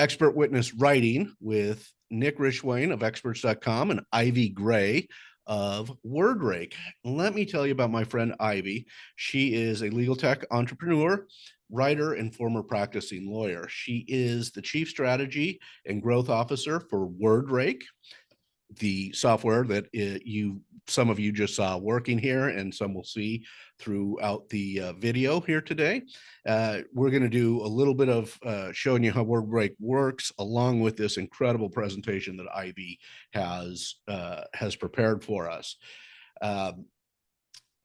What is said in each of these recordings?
Expert Witness Writing with Nick Rishwain of Experts.com and Ivy Gray of WordRake. Let me tell you about my friend Ivy. She is a legal tech entrepreneur, writer, and former practicing lawyer. She is the Chief Strategy and Growth Officer for WordRake, the software that some of you just saw working here, and some will see throughout the video here today. We're going to do a little bit of showing you how WordRake works, along with this incredible presentation that Ivy has prepared for us.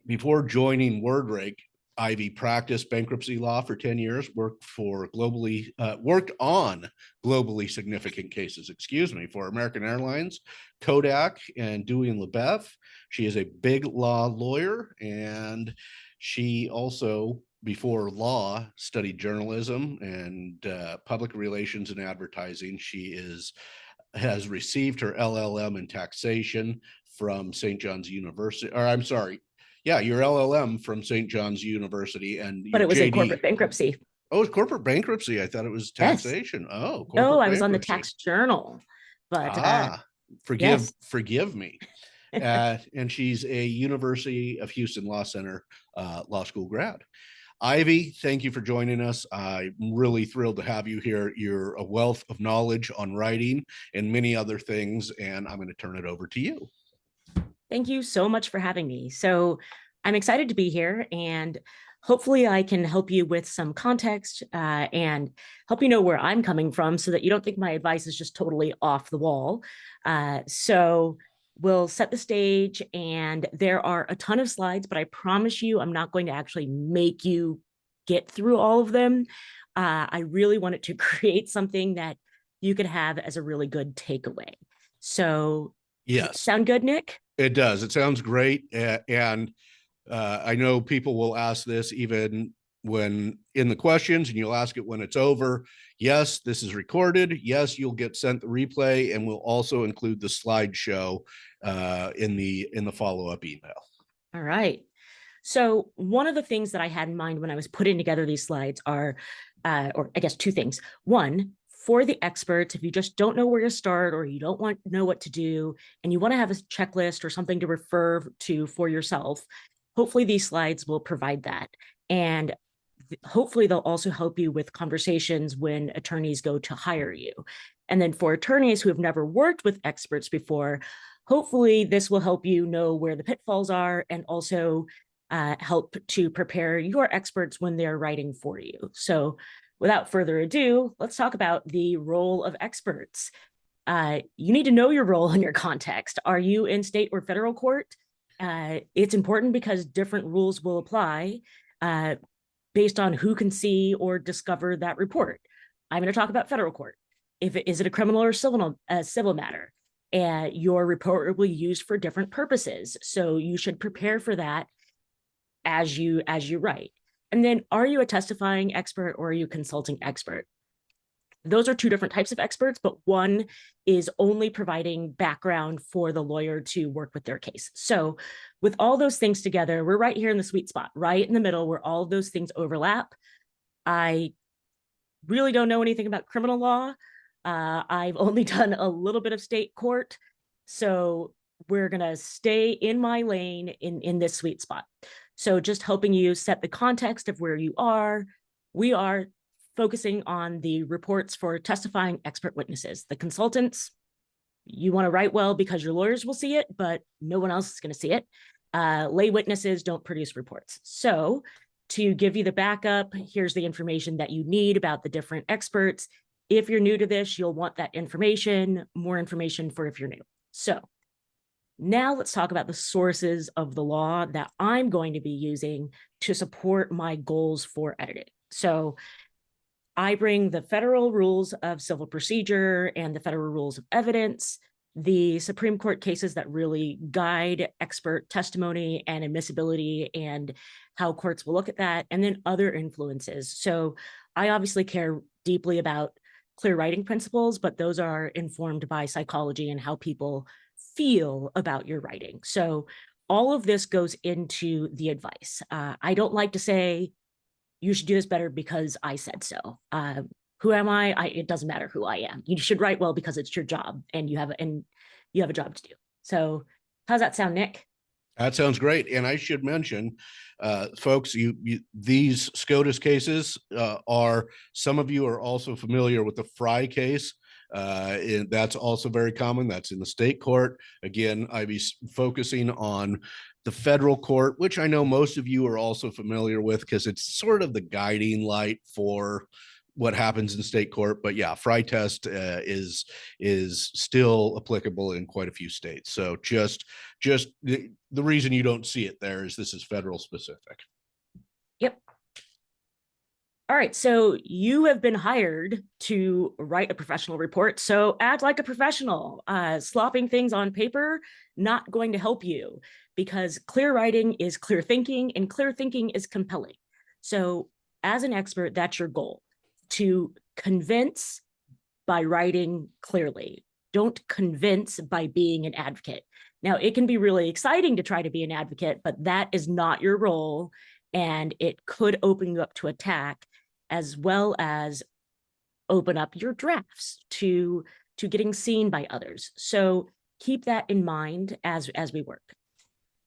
Before joining WordRake, Ivy practiced bankruptcy law for 10 years, worked on globally significant cases, for American Airlines, Kodak, and Dewey and LaBeouf. She is a big law lawyer, and she also, before law, studied journalism and public relations and advertising. She has received her LLM in taxation from St. John's University, or I'm sorry, yeah, your LLM from St. John's University, and but your it was JD. in corporate bankruptcy. Oh, it's corporate bankruptcy. I thought it was taxation. Yes. Oh, no, I was on the tax journal, but forgive me. And she's a University of Houston Law Center law school grad. Ivy, thank you for joining us. I'm really thrilled to have you here. You're a wealth of knowledge on writing and many other things, and I'm going to turn it over to you. Thank you so much for having me. So I'm excited to be here, and hopefully I can help you with some context and help you know where I'm coming from so that you don't think my advice is just totally off the wall. So we'll set the stage, and there are a ton of slides, but I promise you I'm not going to actually make you get through all of them. I really wanted to create something that you could have as a really good takeaway. So yes, sound good, Nick? It does. It sounds great. And I know people will ask this even when in the questions, and you'll ask it when it's over. Yes, this is recorded. Yes, you'll get sent the replay, and we'll also include the slideshow in the follow-up email. All right. So one of the things that I had in mind when I was putting together these slides are, or I guess two things. One, for the experts, if you just don't know where to start, or you don't know what to do, and you want to have a checklist or something to refer to for yourself, hopefully these slides will provide that. And hopefully they'll also help you with conversations when attorneys go to hire you. And then for attorneys who have never worked with experts before, hopefully this will help you know where the pitfalls are, and also help to prepare your experts when they're writing for you. So without further ado, let's talk about the role of experts. You need to know your role in your context. Are you in state or federal court? It's important because different rules will apply based on who can see or discover that report. I'm going to talk about federal court. Is it a criminal or civil matter? Your report will be used for different purposes, so you should prepare for that as you write. And then, are you a testifying expert or are you a consulting expert? Those are two different types of experts, but one is only providing background for the lawyer to work with their case. So with all those things together, we're right here in the sweet spot, right in the middle where all of those things overlap. I really don't know anything about criminal law. I've only done a little bit of state court. So we're going to stay in my lane in this sweet spot. So just helping you set the context of where you are. We are focusing on the reports for testifying expert witnesses. The consultants, you want to write well because your lawyers will see it, but no one else is going to see it. Lay witnesses don't produce reports. So to give you the backup, here's the information that you need about the different experts. If you're new to this, you'll want that information, more information for if you're new. So now let's talk about the sources of the law that I'm going to be using to support my goals for editing. So I bring the federal rules of civil procedure and the federal rules of evidence, the Supreme Court cases that really guide expert testimony and admissibility and how courts will look at that, and then other influences. So I obviously care deeply about clear writing principles, but those are informed by psychology and how people feel about your writing. So all of this goes into the advice. I don't like to say you should do this better because I said so. Who am I? It doesn't matter who I am. You should write well because it's your job and you have a job to do. So how's that sound, Nick? That sounds great. And I should mention, folks, these SCOTUS cases are, some of you are also familiar with the Fry case. That's also very common. That's in the state court. Again, I'd be focusing on the federal court, which I know most of you are also familiar with because it's sort of the guiding light for what happens in state court. But yeah, Fry test is still applicable in quite a few states. So just the reason you don't see it there is this is federal specific. Yep. All right, so you have been hired to write a professional report. So act like a professional. Slopping things on paper, not going to help you, because clear writing is clear thinking and clear thinking is compelling. So as an expert, that's your goal, to convince by writing clearly. Don't convince by being an advocate. Now, it can be really exciting to try to be an advocate, but that is not your role. And it could open you up to attack, as well as open up your drafts to getting seen by others. So keep that in mind as we work.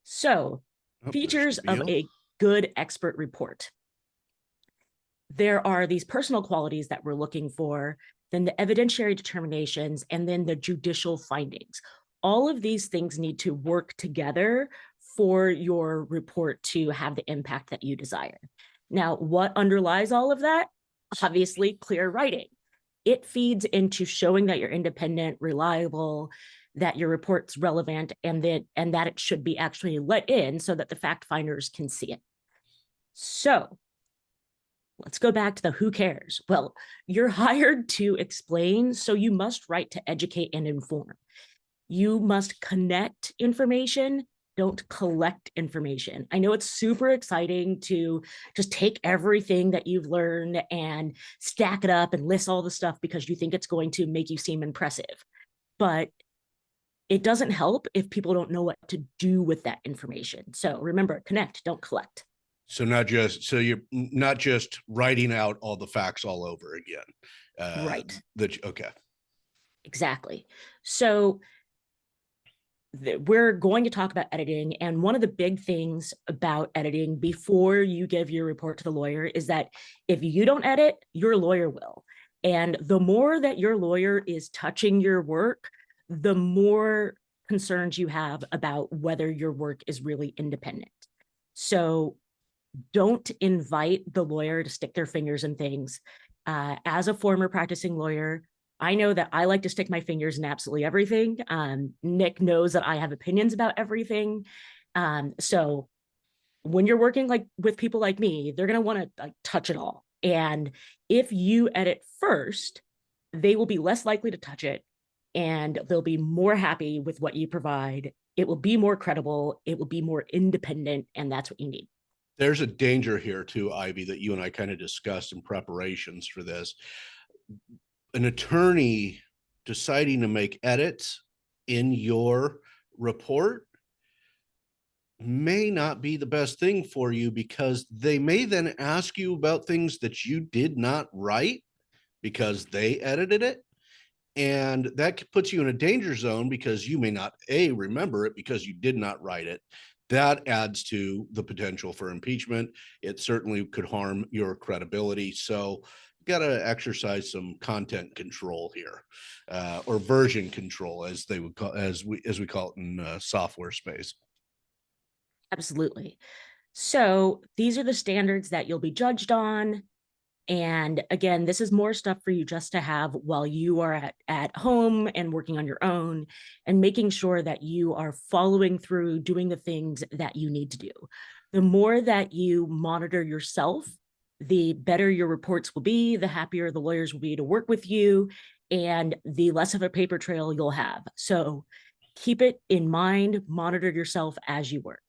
So features of a good expert report. There are these personal qualities that we're looking for, then the evidentiary determinations, and then the judicial findings. All of these things need to work together for your report to have the impact that you desire. Now, what underlies all of that? Obviously, clear writing. It feeds into showing that you're independent, reliable, that your report's relevant, and that it should be actually let in so that the fact finders can see it. So let's go back to the who cares. Well, you're hired to explain, so you must write to educate and inform. You must connect information, don't collect information. I know it's super exciting to just take everything that you've learned and stack it up and list all the stuff because you think it's going to make you seem impressive. But it doesn't help if people don't know what to do with that information. So remember, connect, don't collect. So you're not just writing out all the facts all over again. Right. Okay. Exactly. So we're going to talk about editing. And one of the big things about editing before you give your report to the lawyer is that if you don't edit, your lawyer will. And the more that your lawyer is touching your work, the more concerns you have about whether your work is really independent. So don't invite the lawyer to stick their fingers in things. As a former practicing lawyer, I know that I like to stick my fingers in absolutely everything. Nick knows that I have opinions about everything. So when you're working with people like me, they're going to want to touch it all. And if you edit first, they will be less likely to touch it, and they'll be more happy with what you provide. It will be more credible. It will be more independent, and that's what you need. There's a danger here too, Ivy, that you and I kind of discussed in preparations for this. An attorney deciding to make edits in your report may not be the best thing for you, because they may then ask you about things that you did not write because they edited it. And that puts you in a danger zone because you may not remember it because you did not write it. That adds to the potential for impeachment. It certainly could harm your credibility. So you got to exercise some content control here, or version control, as they would call, as we call it in software space. Absolutely. So these are the standards that you'll be judged on. And again, this is more stuff for you just to have while you are at home and working on your own, and making sure that you are following through doing the things that you need to do. The more that you monitor yourself, the better your reports will be, the happier the lawyers will be to work with you, and the less of a paper trail you'll have. So keep it in mind, monitor yourself as you work.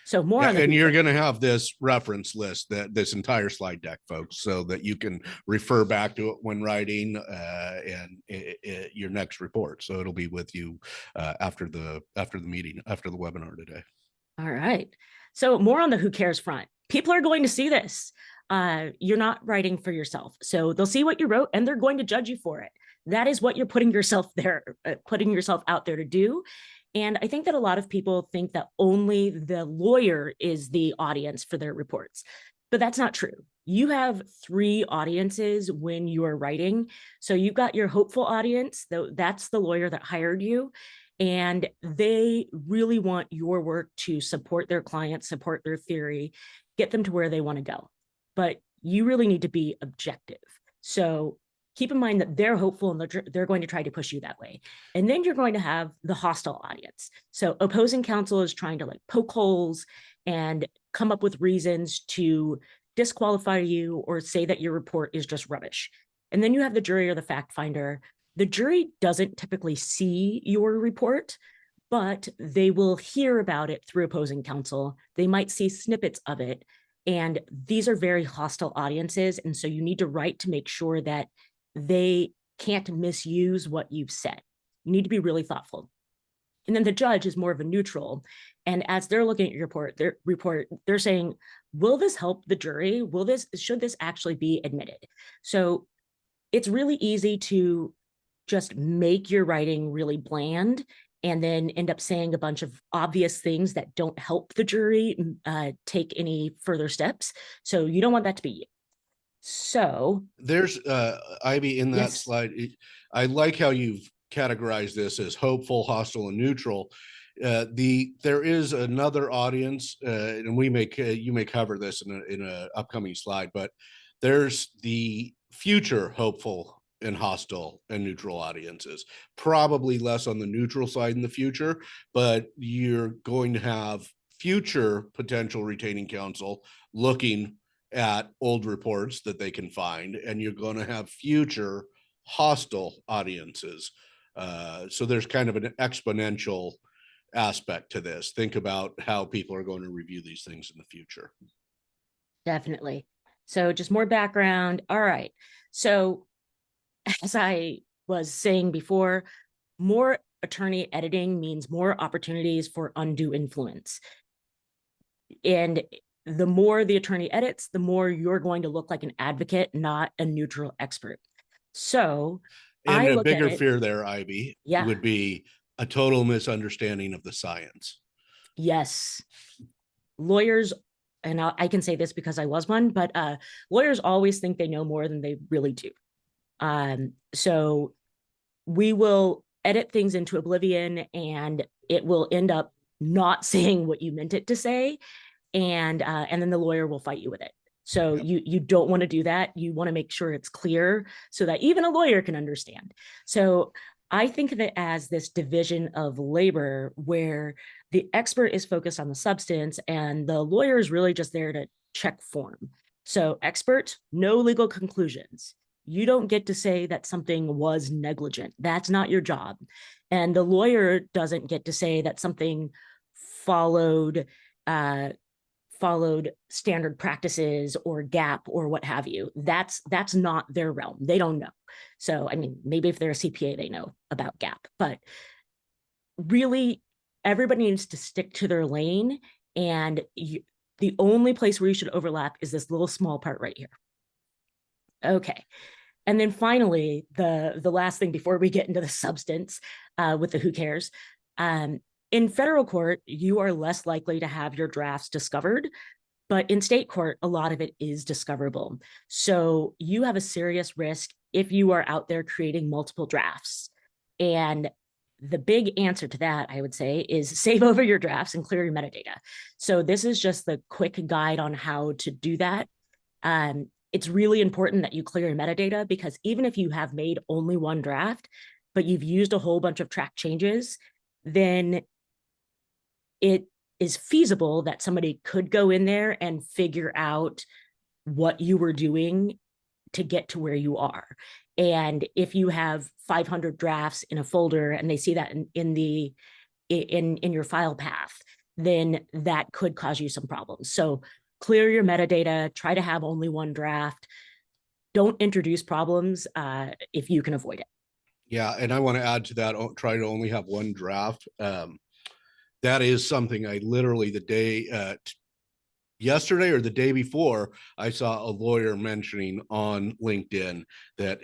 So more on and you're going to have this reference list, that this entire slide deck, folks, so that you can refer back to it when writing your next report. So it'll be with you after the meeting, after the webinar today. All right. So more on the who cares front. People are going to see this. you're not writing for yourself. So they'll see what you wrote and they're going to judge you for it. That is what you're putting yourself there, putting yourself out there to do. And I think that a lot of people think that only the lawyer is the audience for their reports, but that's not true. You have three audiences when you are writing. So you've got your hopeful audience, though that's the lawyer that hired you. And they really want your work to support their clients, support their theory, get them to where they want to go. But you really need to be objective. So keep in mind that they're hopeful and they're going to try to push you that way. And then you're going to have the hostile audience. So opposing counsel is trying to like poke holes and come up with reasons to disqualify you or say that your report is just rubbish. And then you have the jury or the fact finder. The jury doesn't typically see your report, but they will hear about it through opposing counsel. They might see snippets of it. And these are very hostile audiences. And so you need to write to make sure that they can't misuse what you've said. You need to be really thoughtful. And then the judge is more of a neutral. And as they're looking at your report, they're saying, will this help the jury? Should this actually be admitted? So it's really easy to just make your writing really bland and then end up saying a bunch of obvious things that don't help the jury take any further steps. So you don't want that to be you. So there's Ivy in that yes, slide. I like how you've categorized this as hopeful, hostile, and neutral. There is another audience, and you may cover this in a upcoming slide, but there's the future hopeful and hostile and neutral audiences. Probably less on the neutral side in the future, but you're going to have future potential retaining counsel looking at old reports that they can find, and you're going to have future hostile audiences. So there's kind of an exponential aspect to this. Think about how people are going to review these things in the future. definitely. So just more background. All right. So as I was saying before, more attorney editing means more opportunities for undue influence. And the more the attorney edits, the more you're going to look like an advocate, not a neutral expert. So And I a look at bigger it. fear there, Ivy, Yeah. would be a total misunderstanding of the science. Yes. Lawyers, and I can say this because I was one, but lawyers always think they know more than they really do. So we will edit things into oblivion and it will end up not saying what you meant it to say. And then the lawyer will fight you with it. So Yep. you don't want to do that. You want to make sure it's clear so that even a lawyer can understand. So I think of it as this division of labor where the expert is focused on the substance and the lawyer is really just there to check form. So expert, no legal conclusions. You don't get to say that something was negligent. That's not your job. And the lawyer doesn't get to say that something followed followed standard practices or gap or what have you. That's not their realm. They don't know. So I mean, maybe if they're a CPA, they know about gap, but really everybody needs to stick to their lane. And the only place where you should overlap is this little small part right here. Okay. And then finally, the last thing before we get into the substance with the who cares, in federal court, you are less likely to have your drafts discovered, but in state court, a lot of it is discoverable. So you have a serious risk if you are out there creating multiple drafts. And the big answer to that, I would say, is save over your drafts and clear your metadata. So this is just the quick guide on how to do that. It's really important that you clear your metadata because even if you have made only one draft, but you've used a whole bunch of track changes, then it is feasible that somebody could go in there and figure out what you were doing to get to where you are. And if you have 500 drafts in a folder and they see that in your file path, then that could cause you some problems. So clear your metadata, try to have only one draft. Don't introduce problems if you can avoid it. Yeah, and I want to add to that, try to only have one draft. That is something I literally the day yesterday or the day before, I saw a lawyer mentioning on LinkedIn that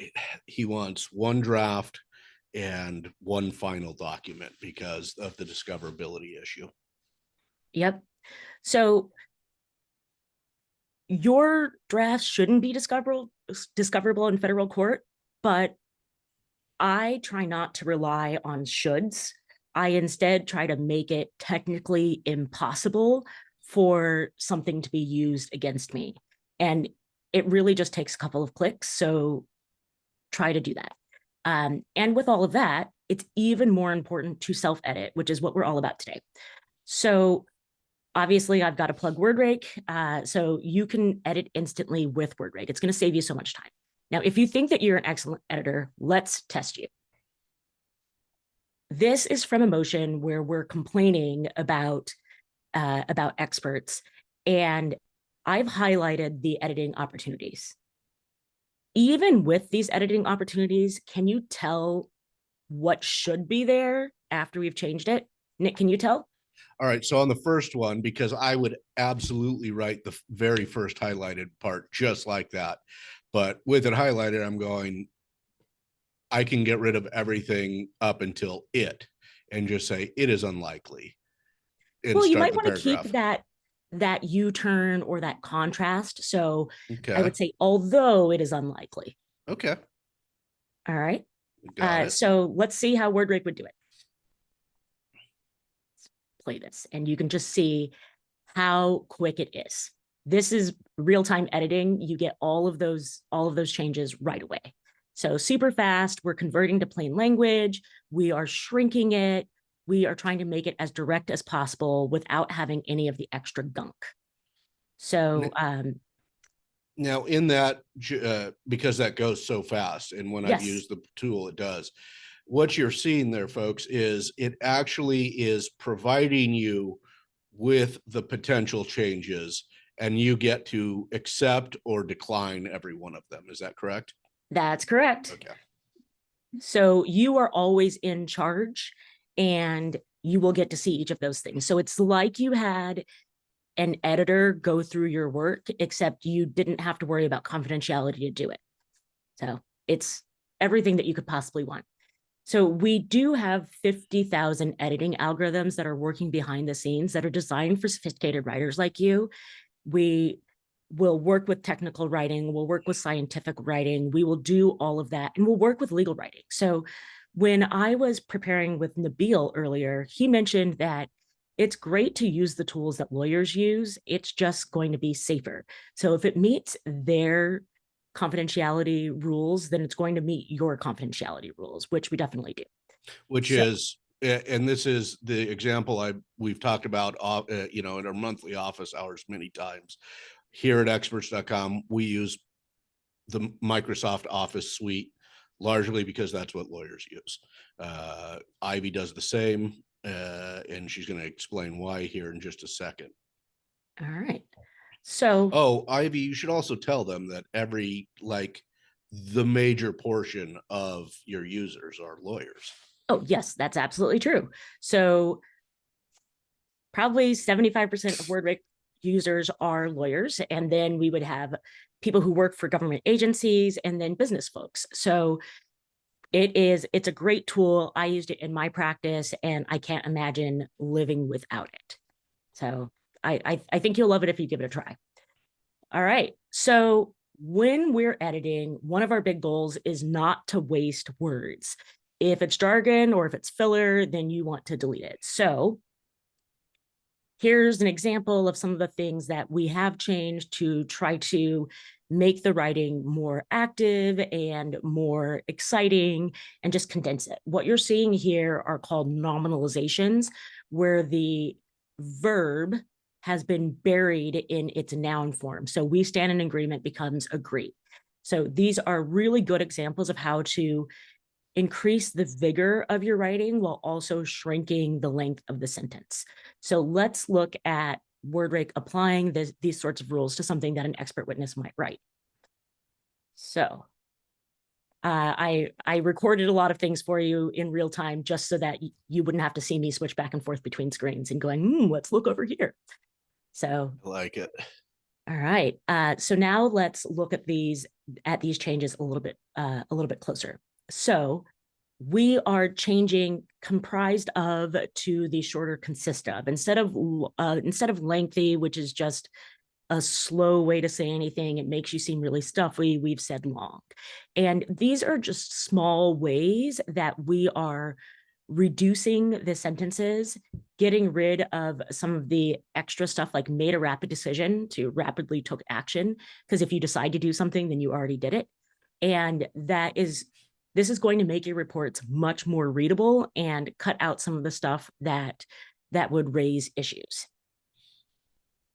he wants one draft and one final document because of the discoverability issue. Yep. So your draft shouldn't be discoverable in federal court, but I try not to rely on shoulds. I instead try to make it technically impossible for something to be used against me. And it really just takes a couple of clicks. So try to do that. And with all of that, it's even more important to self-edit, which is what we're all about today. So obviously, I've got to plug WordRake. So you can edit instantly with WordRake. It's going to save you so much time. Now, if you think that you're an excellent editor, let's test you. This is from a motion where we're complaining about experts, and I've highlighted the editing opportunities. Even with these editing opportunities, can you tell what should be there after we've changed it? Nick, can you tell? All right. So on the first one, because I would absolutely write the very first highlighted part just like that. But with it highlighted, I'm going, I can get rid of everything up until it and just say it is unlikely and Well, you start might the want to keep paragraph. that U-turn or that contrast. So I Okay. would say, although it is unlikely. Okay. All right. Got it. So let's see how WordRake would do it. Let's play this, and you can just see how quick it is. This is real-time editing. You get all of those changes right away. So super fast. We're converting to plain language. We are shrinking it. We are trying to make it as direct as possible without having any of the extra gunk. So Now, in that, because that goes so fast, and when I've yes, used the tool, it does. What you're seeing there, folks, is it actually is providing you with the potential changes, and you get to accept or decline every one of them. Is that correct? that's correct. Okay. So you are always in charge, and you will get to see each of those things. So it's like you had an editor go through your work, except you didn't have to worry about confidentiality to do it. So it's everything that you could possibly want. So we do have 50,000 editing algorithms that are working behind the scenes that are designed for sophisticated writers like you. We will work with technical writing, we'll work with scientific writing, we will do all of that, and we'll work with legal writing. So when I was preparing with Nabil earlier, he mentioned that it's great to use the tools that lawyers use. It's just going to be safer. So if it meets their confidentiality rules, then it's going to meet your confidentiality rules, which we definitely do. Which So is, and this is the example we've talked about, in our monthly office hours many times. Here at Experts.com, we use the Microsoft Office suite largely because that's what lawyers use. Ivy does the same, and she's going to explain why here in just a second. all right. So Oh, Ivy, you should also tell them that the major portion of your users are lawyers. oh yes, that's absolutely true. So probably 75% of WordRake users are lawyers. And then we would have people who work for government agencies and then business folks. So it's a great tool. I used it in my practice, and I can't imagine living without it. So I think you'll love it if you give it a try. All right. So when we're editing, one of our big goals is not to waste words. If it's jargon or if it's filler, then you want to delete it. So here's an example of some of the things that we have changed to try to make the writing more active and more exciting and just condense it. What you're seeing here are called nominalizations, where the verb has been buried in its noun form. So we stand in agreement becomes agree. So these are really good examples of how to increase the vigor of your writing while also shrinking the length of the sentence. So let's look at WordRake applying these sorts of rules to something that an expert witness might write. So I recorded a lot of things for you in real time just so that you wouldn't have to see me switch back and forth between screens and going, let's look over here. So, I like it. all right. So now let's look at these changes a little bit closer. So we are changing comprised of to the shorter consist of instead of lengthy, which is just a slow way to say anything. It makes you seem really stuffy. We've said long. And these are just small ways that we are reducing the sentences, getting rid of some of the extra stuff like made a rapid decision to rapidly took action. Because if you decide to do something, then you already did it. And this is going to make your reports much more readable and cut out some of the stuff that would raise issues.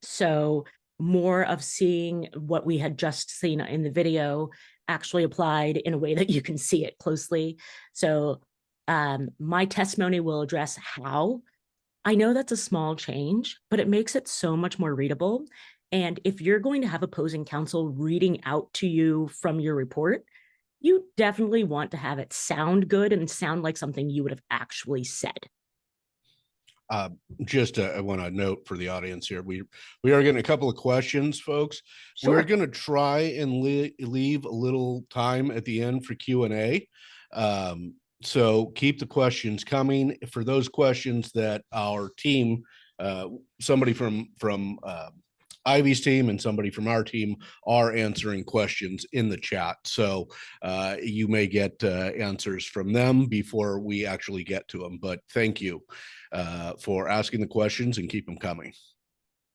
So more of seeing what we had just seen in the video actually applied in a way that you can see it closely. So my testimony will address how. I know that's a small change, but it makes it so much more readable. And if you're going to have opposing counsel reading out to you from your report, you definitely want to have it sound good and sound like something you would have actually said. I want to note for the audience here, we are getting a couple of questions, folks. Sure. We're going to try and leave a little time at the end for Q&A. So keep the questions coming. For those questions that our team, somebody from Ivy's team and somebody from our team are answering questions in the chat. So you may get answers from them before we actually get to them. But thank you for asking the questions and keep them coming.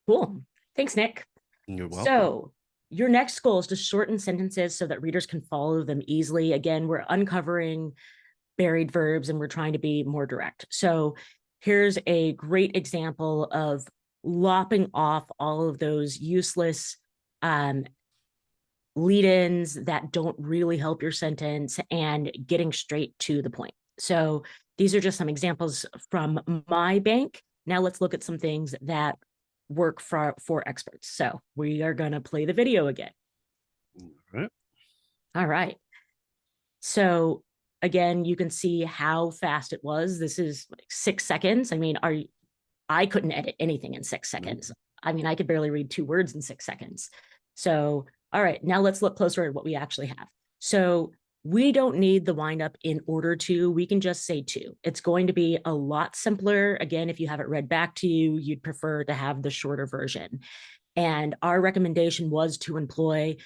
Cool. Thanks, Nick. You're welcome. So your next goal is to shorten sentences so that readers can follow them easily. Again, we're uncovering buried verbs and we're trying to be more direct. So here's a great example of lopping off all of those useless lead-ins that don't really help your sentence and getting straight to the point. So these are just some examples from my bank. Now let's look at some things that work for experts. So we are going to play the video again. All right. So again, you can see how fast it was. This is like 6 seconds. I mean, I couldn't edit anything in 6 seconds. I mean, I could barely read 2 words in 6 seconds. So, all right, now let's look closer at what we actually have. So we don't need the windup in order to, we can just say to. It's going to be a lot simpler. Again, if you have it read back to you, you'd prefer to have the shorter version. And our recommendation was to employ,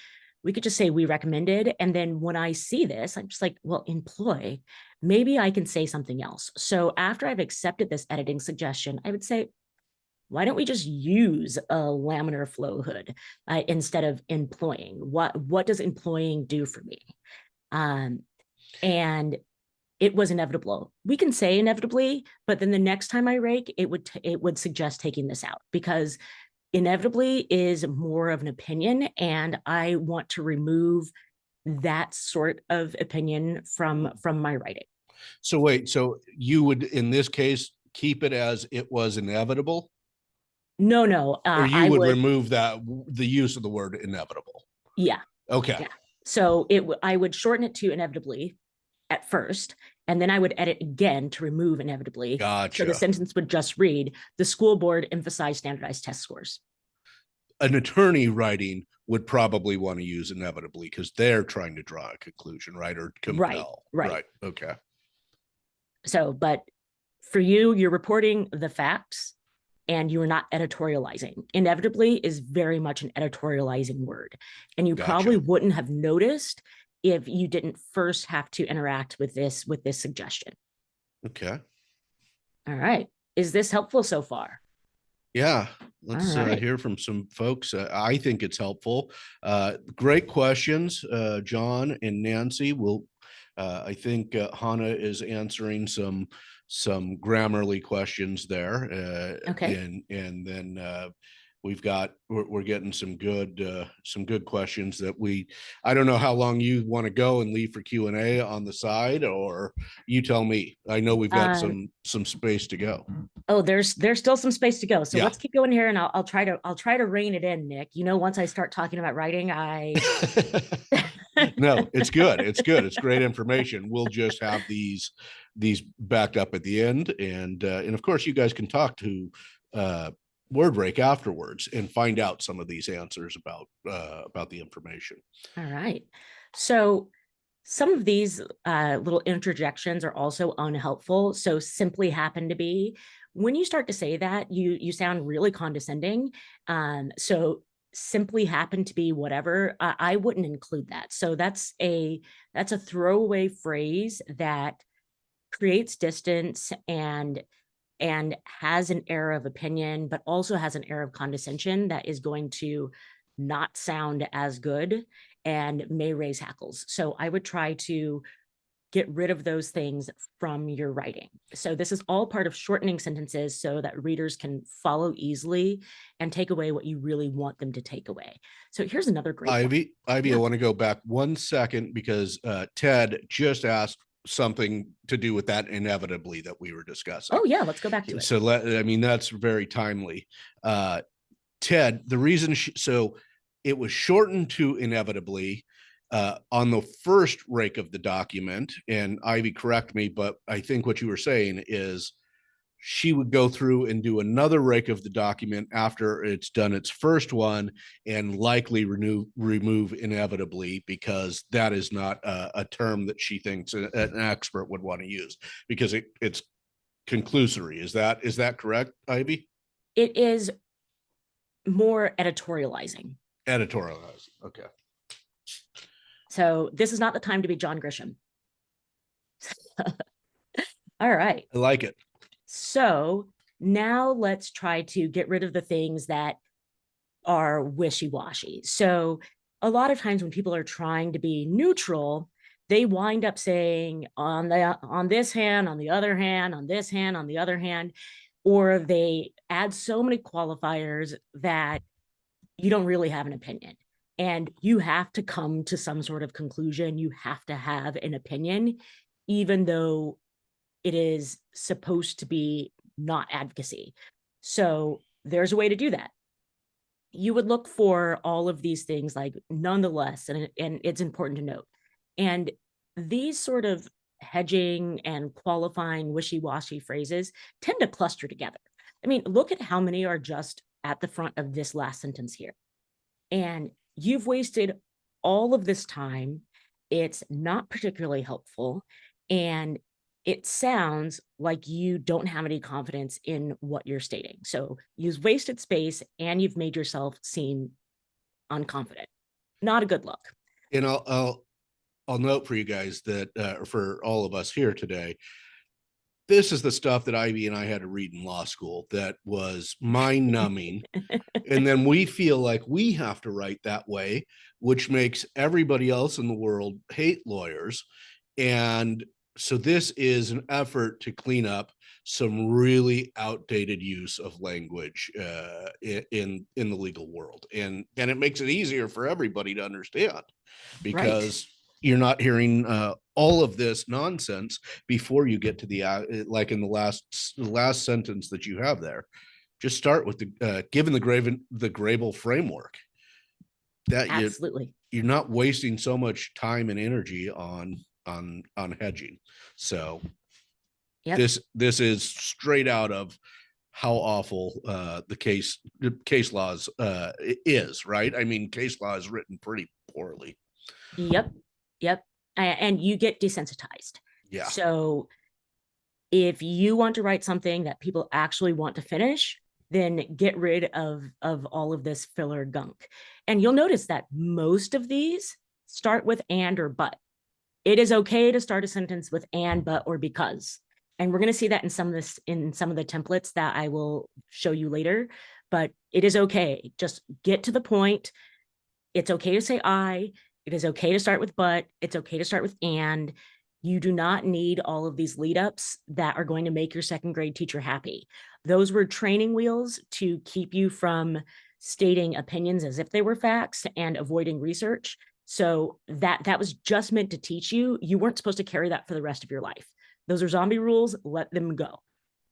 we could just say we recommended. And then when I see this, I'm just like, well, employ, maybe I can say something else. So after I've accepted this editing suggestion, I would say, why don't we just use a laminar flow hood instead of employing? What does employing do for me? And it was inevitable. We can say inevitably, but then the next time I rake, it would suggest taking this out because inevitably is more of an opinion, and I want to remove that sort of opinion from my writing. So wait, so you would in this case keep it as it was inevitable? No. Or you would remove the use of the word inevitable? Yeah. Okay. Yeah. So I would shorten it to inevitably at first, and then I would edit again to remove inevitably. Gotcha. So the sentence would just read, the school board emphasized standardized test scores. An attorney writing would probably want to use inevitably because they're trying to draw a conclusion, right? Or compel. Right. Okay. So, but for you, you're reporting the facts and you're not editorializing. Inevitably is very much an editorializing word. And you probably wouldn't have noticed if you didn't first have to interact with this suggestion. Okay. All right. Is this helpful so far? Yeah. Let's hear from some folks. I think it's helpful. Great questions, John and Nancy. I think Hannah is answering some Grammarly questions there. Okay. And then we're getting some good questions that I don't know how long you want to go and leave for Q&A on the side, or you tell me. I know we've got some space to go. Oh, there's still some space to go. So let's keep going here, and I'll try to rein it in, Nick. You know, once I start talking about writing, No, it's good. It's good. It's great information. We'll just have these backed up at the end, and of course, you guys can talk to WordRake afterwards and find out some of these answers about the information. All right. So some of these little interjections are also unhelpful. So simply happen to be, when you start to say that, you sound really condescending. So simply happen to be whatever, I wouldn't include that. So that's a throwaway phrase that creates distance and has an air of opinion, but also has an air of condescension that is going to not sound as good and may raise hackles. So I would try to get rid of those things from your writing. So this is all part of shortening sentences so that readers can follow easily and take away what you really want them to take away. So here's another great one. Ivy, Yeah. I want to go back 1 second because Ted just asked something to do with that inevitably that we were discussing. Oh yeah, let's go back to it. So I mean, that's very timely. Ted, the reason, so it was shortened to inevitably on the first rake of the document, and Ivy, correct me, but I think what you were saying is she would go through and do another rake of the document after it's done its first one and likely remove inevitably, because that is not a term that she thinks an expert would want to use because it's conclusory. Is that correct, Ivy? It is more editorializing. Editorializing. Okay. So this is not the time to be John Grisham. All right. I like it. So now let's try to get rid of the things that are wishy-washy. So a lot of times when people are trying to be neutral, they wind up saying on this hand, on the other hand, on this hand, on the other hand, or they add so many qualifiers that you don't really have an opinion. And you have to come to some sort of conclusion. You have to have an opinion, even though it is supposed to be not advocacy. So there's a way to do that. You would look for all of these things like nonetheless, and it's important to note. And these sort of hedging and qualifying wishy-washy phrases tend to cluster together. I mean, look at how many are just at the front of this last sentence here. And you've wasted all of this time. It's not particularly helpful. And it sounds like you don't have any confidence in what you're stating. So you've wasted space and you've made yourself seem unconfident. Not a good look. And I'll note for you guys that for all of us here today, this is the stuff that Ivy and I had to read in law school that was mind numbing. And then we feel like we have to write that way, which makes everybody else in the world hate lawyers. And so this is an effort to clean up some really outdated use of language in the legal world, and it makes it easier for everybody to understand because you're not hearing all of this nonsense before you get to the like in the last sentence that you have there. Just start with the given the Grable framework. That Absolutely. you're not wasting so much time and energy on hedging. So Yep. this is straight out of how awful the case laws is, right? I mean, case law is written pretty poorly. Yep. And you get desensitized. Yeah. So if you want to write something that people actually want to finish, then get rid of all of this filler gunk. And you'll notice that most of these start with and or but. It is okay to start a sentence with and, but, or because. And we're going to see that in some of the templates that I will show you later, but it is okay. Just get to the point. It's okay to say I. It is okay to start with but. It's okay to start with and. You do not need all of these lead ups that are going to make your second grade teacher happy. Those were training wheels to keep you from stating opinions as if they were facts and avoiding research. So that was just meant to teach you. You weren't supposed to carry that for the rest of your life. Those are zombie rules. Let them go.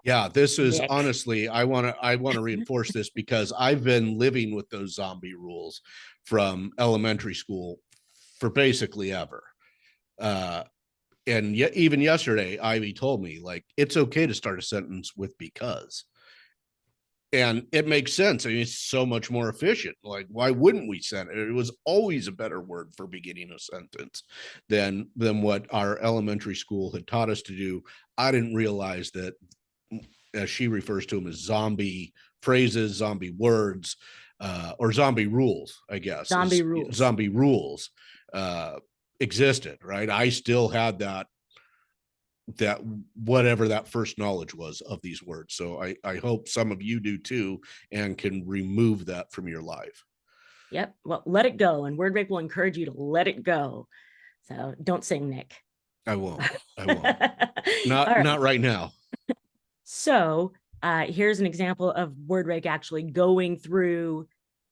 Yeah, this is Nick. honestly, I want to reinforce this because I've been living with those zombie rules from elementary school for basically ever. And yet, even yesterday, Ivy told me like it's okay to start a sentence with because. And it makes sense. I mean, it's so much more efficient. Like, why wouldn't we send it? It was always a better word for beginning a sentence than what our elementary school had taught us to do. I didn't realize that, as she refers to them, as zombie phrases, zombie words, or zombie rules, I guess, Zombie is rules. zombie rules uh, existed, right? I still had that whatever that first knowledge was of these words. So I hope some of you do too, and can remove that from your life. Yep. Well, let it go. And WordRake will encourage you to let it go. So don't sing, Nick. I won't. I All won't. right. Not right now. So here's an example of WordRake actually going through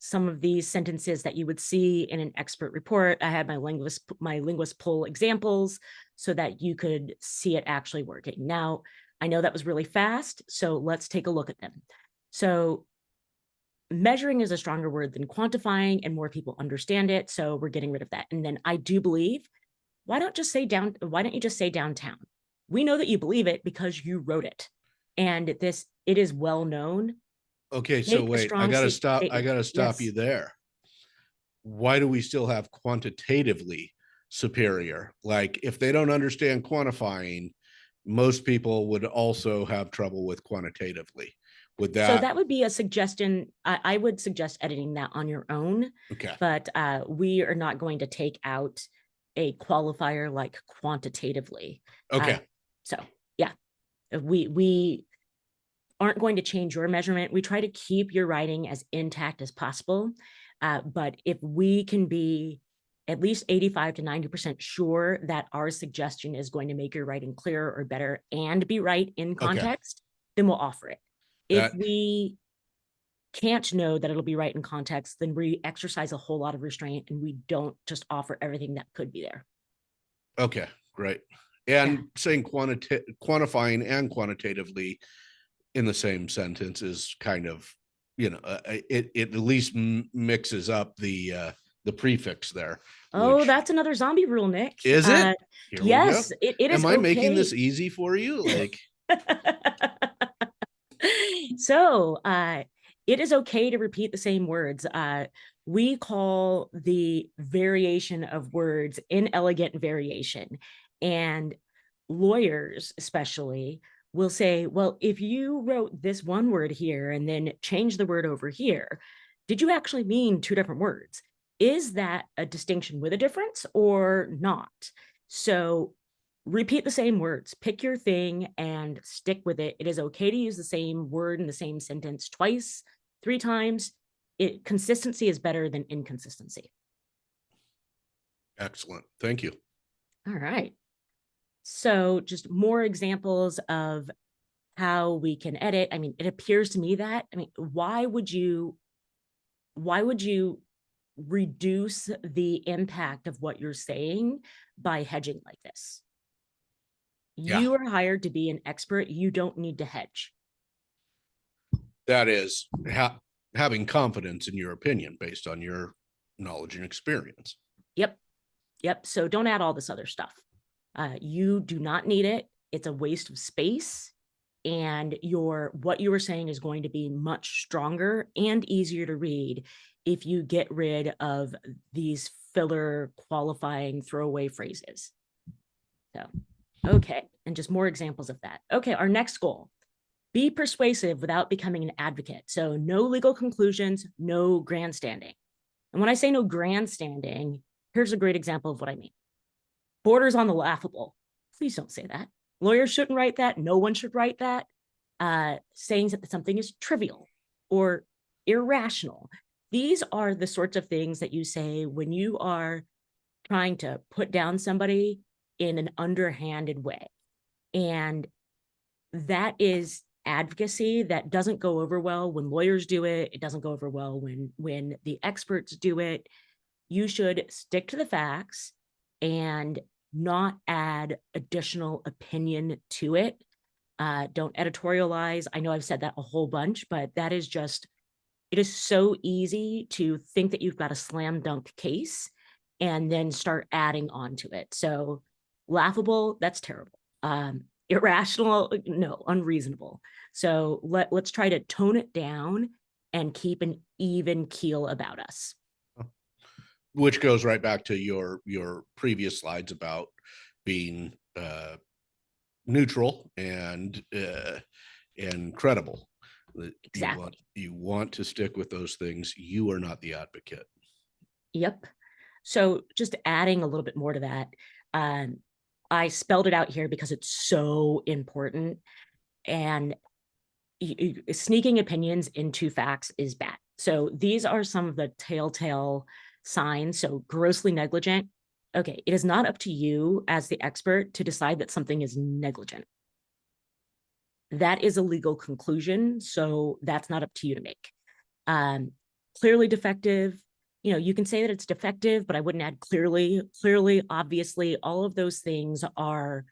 some of these sentences that you would see in an expert report. I had my linguist pull examples so that you could see it actually working. Now, I know that was really fast, so let's take a look at them. So measuring is a stronger word than quantifying, and more people understand it, so we're getting rid of that. And then I do believe, why don't you just say downtown? We know that you believe it because you wrote it. And it is well known. Okay, so Make a wait, I strong gotta stop. I statement. gotta stop Yes. you there. Why do we still have quantitatively superior? Like, if they don't understand quantifying, most people would also have trouble with quantitatively. Would So that? that would be a suggestion. I would suggest editing that on your own, Okay. but we are not going to take out a qualifier like quantitatively. Okay. So yeah, we aren't going to change your measurement. We try to keep your writing as intact as possible. But if we can be at least 85 to 90% sure that our suggestion is going to make your writing clearer or better and be right in Okay. context, then we'll offer it. If That we can't know that it'll be right in context, then we exercise a whole lot of restraint and we don't just offer everything that could be there. Okay, great. Yeah. And saying quantifying and quantitatively in the same sentence is kind of, it at least mixes up the prefix there. Oh, Which that's another zombie rule, Nick. is it? Here we go. Yes, it is Am I making okay. this easy for you? Like, So it is okay to repeat the same words. We call the variation of words inelegant variation. And lawyers, especially, will say, well, if you wrote this one word here and then change the word over here, did you actually mean two different words? Is that a distinction with a difference or not? So repeat the same words, pick your thing and stick with it. It is okay to use the same word in the same sentence twice, 3 times. Consistency is better than inconsistency. excellent. Thank you. All right. So just more examples of how we can edit. I mean, it appears to me that, why would you reduce the impact of what you're saying by hedging like this? Yeah, You are hired to be an expert. You don't need to hedge. that is having confidence in your opinion based on your knowledge and experience. Yep. Yep. So don't add all this other stuff. You do not need it. It's a waste of space. And what you were saying is going to be much stronger and easier to read if you get rid of these filler qualifying throwaway phrases. So, okay. And just more examples of that. Okay. Our next goal, be persuasive without becoming an advocate. So no legal conclusions, no grandstanding. And when I say no grandstanding, here's a great example of what I mean. Borders on the laughable. Please don't say that. Lawyers shouldn't write that. No one should write that. Saying that something is trivial or irrational. These are the sorts of things that you say when you are trying to put down somebody in an underhanded way. And that is advocacy that doesn't go over well when lawyers do it. It doesn't go over well when the experts do it. You should stick to the facts and not add additional opinion to it. Don't editorialize. I know I've said that a whole bunch, but it is so easy to think that you've got a slam dunk case and then start adding on to it. So laughable, that's terrible. Irrational, no, unreasonable. So let's try to tone it down and keep an even keel about us. Which goes right back to your previous slides about being neutral and credible. Exactly. You want to stick with those things. You are not the advocate. Yep. So just adding a little bit more to that, I spelled it out here because it's so important. And sneaking opinions into facts is bad. So these are some of the telltale signs. So grossly negligent. Okay, it is not up to you as the expert to decide that something is negligent. That is a legal conclusion. So that's not up to you to make. Clearly defective. You can say that it's defective, but I wouldn't add clearly, obviously. All of those things are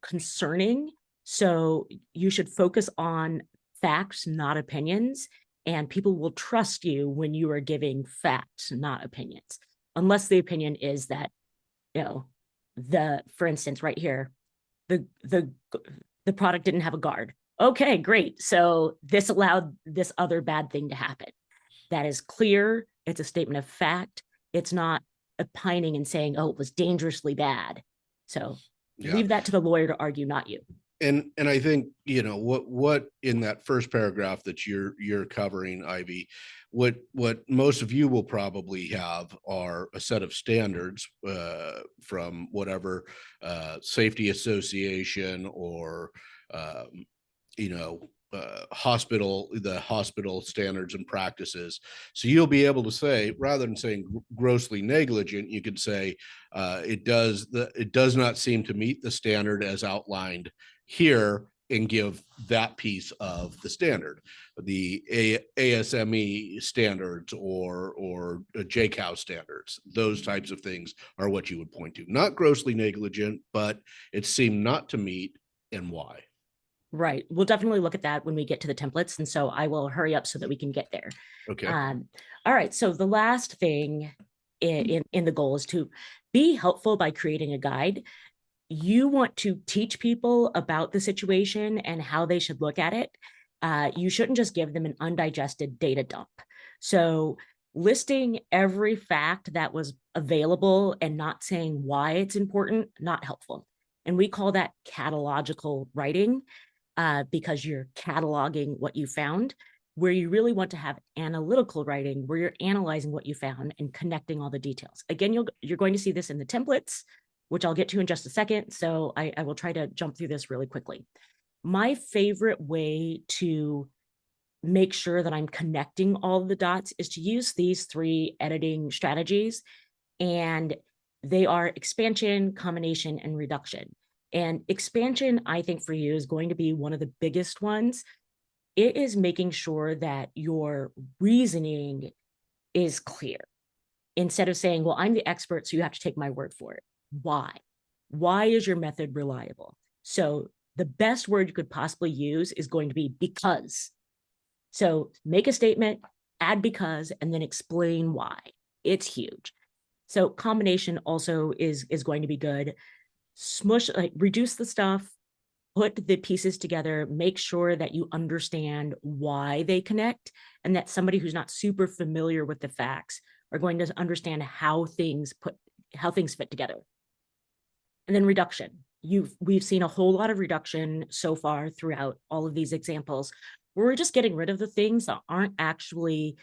concerning. So you should focus on facts, not opinions, and people will trust you when you are giving facts, not opinions, unless the opinion is that, for instance, right here, the product didn't have a guard. Okay, great. So this allowed this other bad thing to happen. That is clear. It's a statement of fact. It's not opining and saying, oh, it was dangerously bad. So leave that to the lawyer to argue, not you. And I think, what in that first paragraph that you're covering, Ivy, what most of you will probably have are a set of standards from whatever safety association or the hospital standards and practices. So you'll be able to say, rather than saying grossly negligent, you could say it does not seem to meet the standard as outlined here, and give that piece of the standard, the ASME standards or JCOW standards. Those types of things are what you would point to. Not grossly negligent, but it seemed not to meet, and why. Right. We'll definitely look at that when we get to the templates. And so I will hurry up so that we can get there. Okay. All right. So the last thing in the goal is to be helpful by creating a guide. You want to teach people about the situation and how they should look at it. You shouldn't just give them an undigested data dump. So listing every fact that was available and not saying why it's important, not helpful. And we call that catalogical writing because you're cataloging what you found, where you really want to have analytical writing, where you're analyzing what you found and connecting all the details. Again, you're going to see this in the templates, which I'll get to in just a second. So I will try to jump through this really quickly. My favorite way to make sure that I'm connecting all of the dots is to use these 3 editing strategies. And they are expansion, combination, and reduction. And expansion, I think for you, is going to be one of the biggest ones. It is making sure that your reasoning is clear. Instead of saying, well, I'm the expert, so you have to take my word for it. Why? Why is your method reliable? So the best word you could possibly use is going to be because. So make a statement, add because, and then explain why. It's huge. So combination also is going to be good. Smush, like reduce the stuff, put the pieces together, make sure that you understand why they connect, and that somebody who's not super familiar with the facts are going to understand how things fit together. And then reduction. We've seen a whole lot of reduction so far throughout all of these examples, where we're just getting rid of the things that aren't actually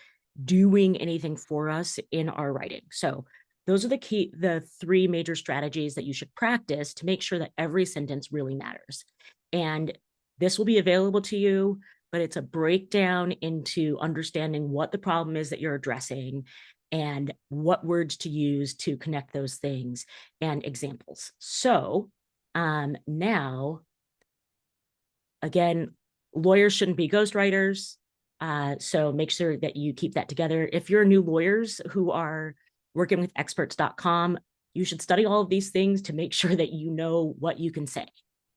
doing anything for us in our writing. So those are the 3 major strategies that you should practice to make sure that every sentence really matters. And this will be available to you, but it's a breakdown into understanding what the problem is that you're addressing and what words to use to connect those things and examples. So now, again, lawyers shouldn't be ghostwriters. So make sure that you keep that together. If you're new lawyers who are working with Experts.com, you should study all of these things to make sure that you know what you can say.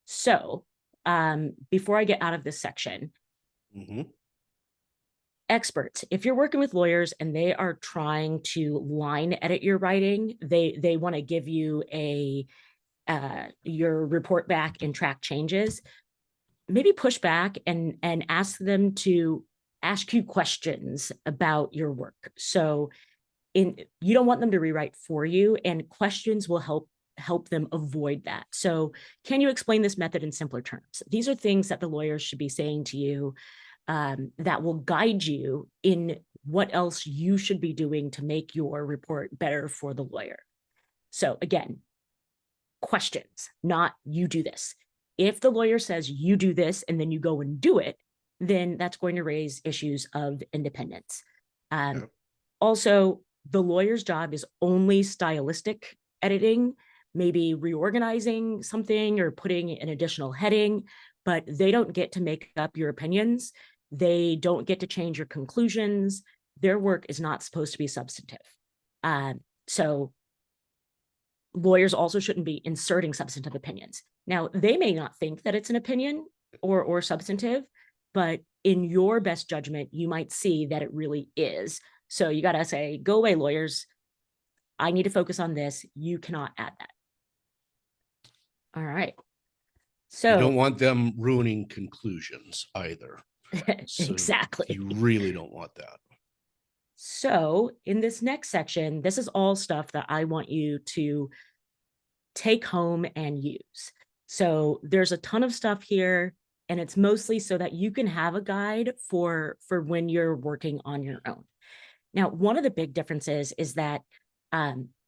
So before I get out of this section, experts, if you're working with lawyers and they are trying to line edit your writing, they want to give you your report back and track changes, maybe push back and ask them to ask you questions about your work. So you don't want them to rewrite for you, and questions will help them avoid that. So can you explain this method in simpler terms? These are things that the lawyers should be saying to you that will guide you in what else you should be doing to make your report better for the lawyer. So again, questions, not you do this. If the lawyer says you do this and then you go and do it, then that's going to raise issues of independence. Yeah. Also, the lawyer's job is only stylistic editing, maybe reorganizing something or putting an additional heading, but they don't get to make up your opinions. They don't get to change your conclusions. Their work is not supposed to be substantive. So lawyers also shouldn't be inserting substantive opinions. Now, they may not think that it's an opinion or substantive, but in your best judgment, you might see that it really is. So you got to say, go away, lawyers. I need to focus on this. You cannot add that. All right. You So don't want them ruining conclusions either. So exactly. you really don't want that. So in this next section, this is all stuff that I want you to take home and use. So there's a ton of stuff here, and it's mostly so that you can have a guide for when you're working on your own. Now, one of the big differences is that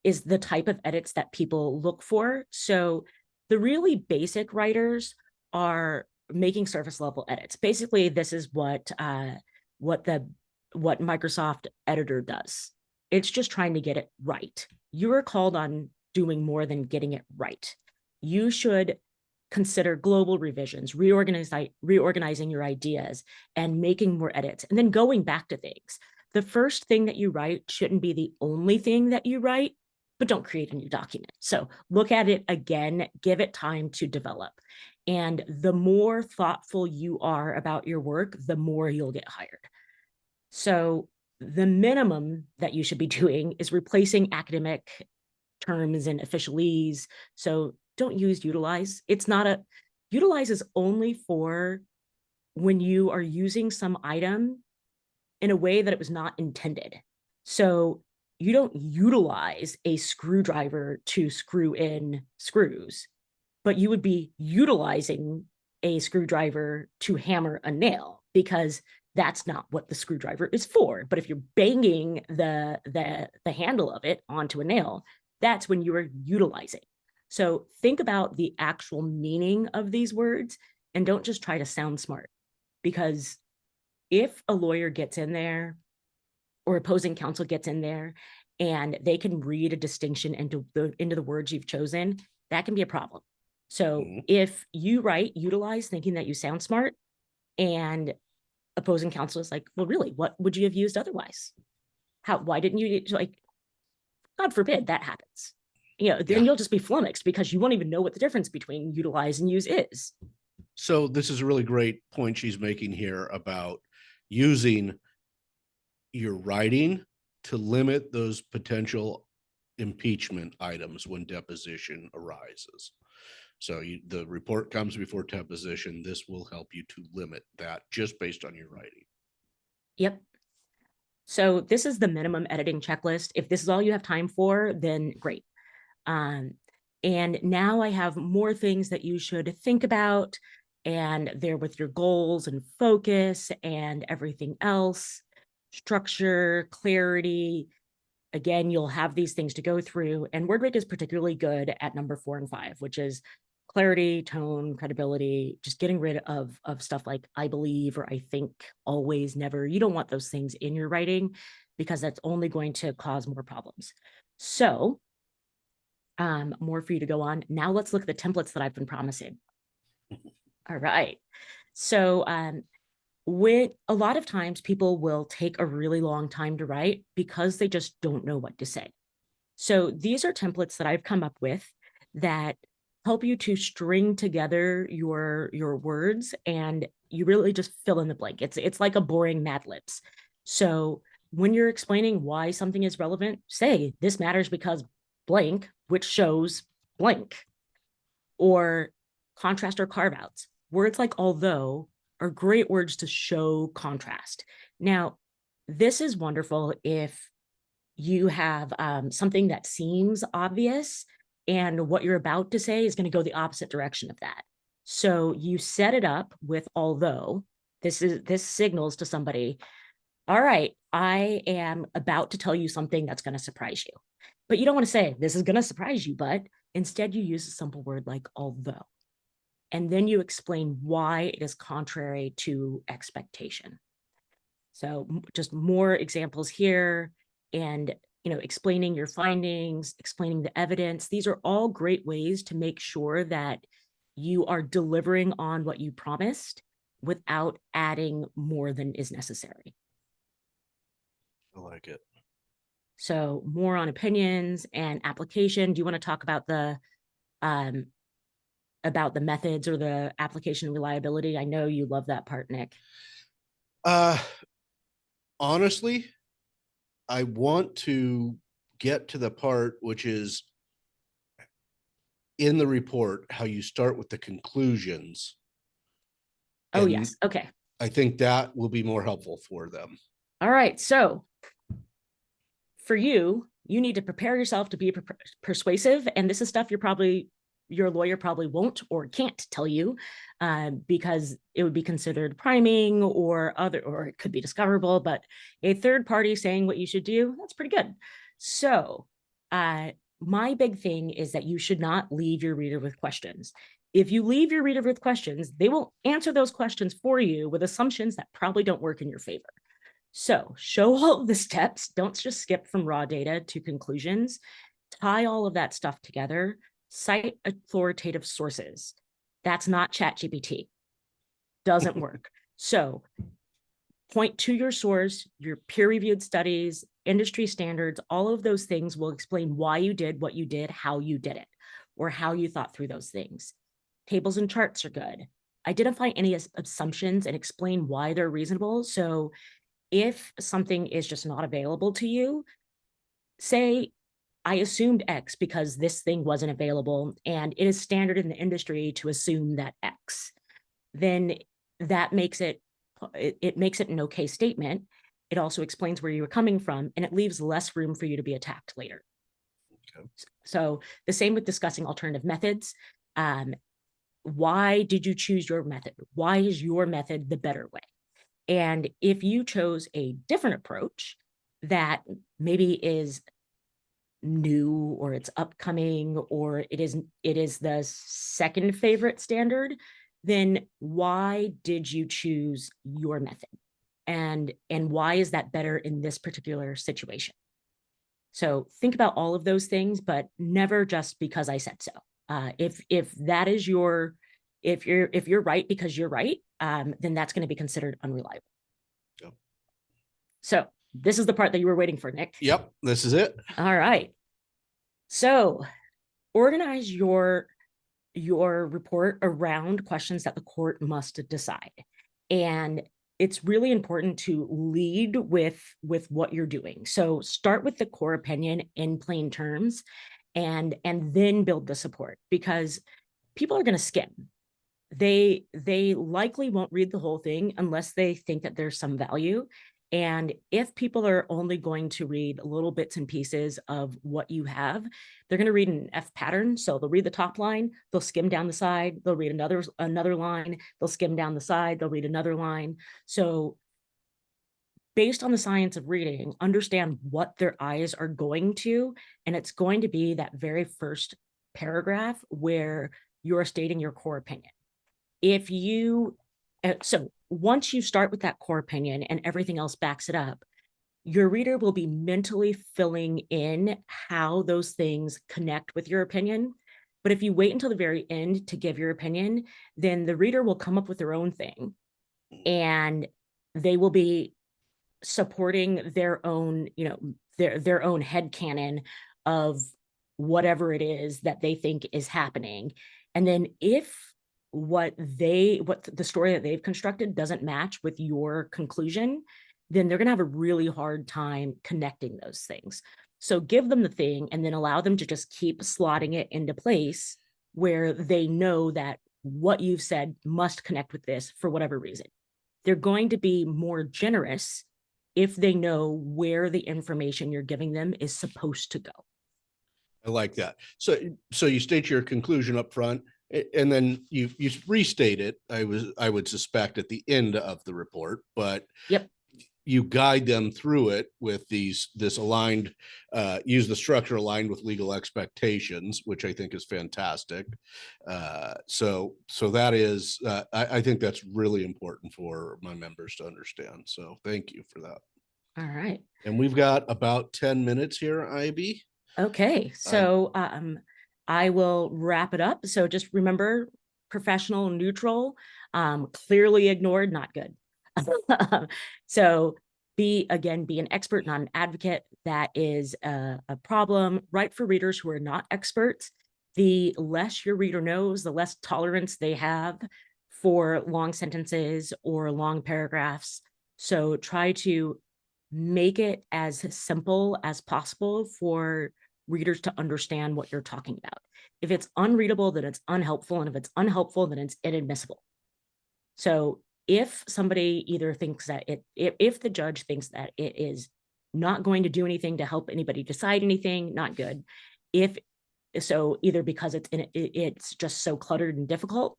is the type of edits that people look for. So the really basic writers are making surface level edits. Basically, this is what Microsoft Editor does. It's just trying to get it right. You are called on doing more than getting it right. You should consider global revisions, reorganizing your ideas and making more edits, and then going back to things. The first thing that you write shouldn't be the only thing that you write, but don't create a new document. So look at it again, give it time to develop. And the more thoughtful you are about your work, the more you'll get hired. So the minimum that you should be doing is replacing academic terms and officialese. So don't use utilize. Utilize is only for when you are using some item in a way that it was not intended. So you don't utilize a screwdriver to screw in screws, but you would be utilizing a screwdriver to hammer a nail, because that's not what the screwdriver is for. But if you're banging the handle of it onto a nail, that's when you are utilizing. So think about the actual meaning of these words and don't just try to sound smart, because if a lawyer gets in there or opposing counsel gets in there and they can read a distinction into the words you've chosen, that can be a problem. So if you write utilize thinking that you sound smart, and opposing counsel is like, well, really, what would you have used otherwise? Why didn't you, like, God forbid that happens. Then you'll just be flummoxed because you won't even know what the difference between utilize and use is. So this is a really great point she's making here about using your writing to limit those potential impeachment items when deposition arises. So the report comes before deposition. This will help you to limit that just based on your writing. Yep. So this is the minimum editing checklist. If this is all you have time for, then great. And now I have more things that you should think about, and they're with your goals and focus and everything else, structure, clarity. Again, you'll have these things to go through, and WordRake is particularly good at number 4 and 5, which is clarity, tone, credibility, just getting rid of stuff like I believe or I think, always, never. You don't want those things in your writing because that's only going to cause more problems. So more for you to go on. Now let's look at the templates that I've been promising. All right. So when a lot of times people will take a really long time to write because they just don't know what to say. So these are templates that I've come up with that help you to string together your words, and you really just fill in the blank. It's like a boring Mad Libs. So when you're explaining why something is relevant, say this matters because blank, which shows blank. or contrast or carve outs. Words like although are great words to show contrast. Now, this is wonderful if you have something that seems obvious and what you're about to say is going to go the opposite direction of that. So you set it up with although. This signals to somebody, all right, I am about to tell you something that's going to surprise you. But you don't want to say this is going to surprise you, but instead you use a simple word like although. And then you explain why it is contrary to expectation. So just more examples here, and explaining your findings, explaining the evidence. These are all great ways to make sure that you are delivering on what you promised without adding more than is necessary. I like it. So more on opinions and application. Do you want to talk about the methods or the application reliability? I know you love that part, Nick. Honestly, I want to get to the part which is in the report, how you start with the conclusions. Oh, yes. Okay. I think that will be more helpful for them. All right. So for you, you need to prepare yourself to be persuasive. And this is stuff your lawyer probably won't or can't tell you because it would be considered priming or it could be discoverable, but a third party saying what you should do, that's pretty good. So my big thing is that you should not leave your reader with questions. If you leave your reader with questions, they will answer those questions for you with assumptions that probably don't work in your favor. So show all of the steps. Don't just skip from raw data to conclusions. Tie all of that stuff together. Cite authoritative sources. That's not ChatGPT. Doesn't work. So point to your source, your peer-reviewed studies, industry standards. All of those things will explain why you did what you did, how you did it, or how you thought through those things. Tables and charts are good. Identify any assumptions and explain why they're reasonable. So if something is just not available to you, say, I assumed X because this thing wasn't available, and it is standard in the industry to assume that X. Then that makes it makes it an okay statement. It also explains where you were coming from, and it leaves less room for you to be attacked later. Okay. So the same with discussing alternative methods. Why did you choose your method? Why is your method the better way? And if you chose a different approach that maybe is new or it's upcoming or it is the second favorite standard, then why did you choose your method? And why is that better in this particular situation? So think about all of those things, but never just because I said so. If that is if you're right because you're right, then that's going to be considered unreliable. Yep. So this is the part that you were waiting for, Nick. Yep, this is it. All right. So organize your report around questions that the court must decide. And it's really important to lead with what you're doing. So start with the core opinion in plain terms and then build the support, because people are going to skim. They likely won't read the whole thing unless they think that there's some value. And if people are only going to read little bits and pieces of what you have, they're going to read an F pattern. So they'll read the top line, they'll skim down the side, they'll read another line, they'll skim down the side, they'll read another line. So based on the science of reading, understand what their eyes are going to, and it's going to be that very first paragraph where you're stating your core opinion. So once you start with that core opinion and everything else backs it up, your reader will be mentally filling in how those things connect with your opinion. But if you wait until the very end to give your opinion, then the reader will come up with their own thing, and they will be supporting their own, their own headcanon of whatever it is that they think is happening. And then if what the story that they've constructed doesn't match with your conclusion, then they're going to have a really hard time connecting those things. So give them the thing and then allow them to just keep slotting it into place where they know that what you've said must connect with this for whatever reason. They're going to be more generous if they know where the information you're giving them is supposed to go. I like that. So you state your conclusion up front, and then you restate it. I would suspect at the end of the report, but Yep. you guide them through it with this aligned, use the structure aligned with legal expectations, which I think is fantastic. So that is, I think that's really important for my members to understand. So thank you for that. All right. And we've got about 10 minutes here, Ivy. Okay. So I will wrap it up. So just remember, professional, neutral, clearly ignored, not good. So be an expert, not an advocate. That is a problem. Write for readers who are not experts. The less your reader knows, the less tolerance they have for long sentences or long paragraphs. So try to make it as simple as possible for readers to understand what you're talking about. If it's unreadable, then it's unhelpful. And if it's unhelpful, then it's inadmissible. So if somebody either thinks that if the judge thinks that it is not going to do anything to help anybody decide anything, not good. If so, either because it's just so cluttered and difficult,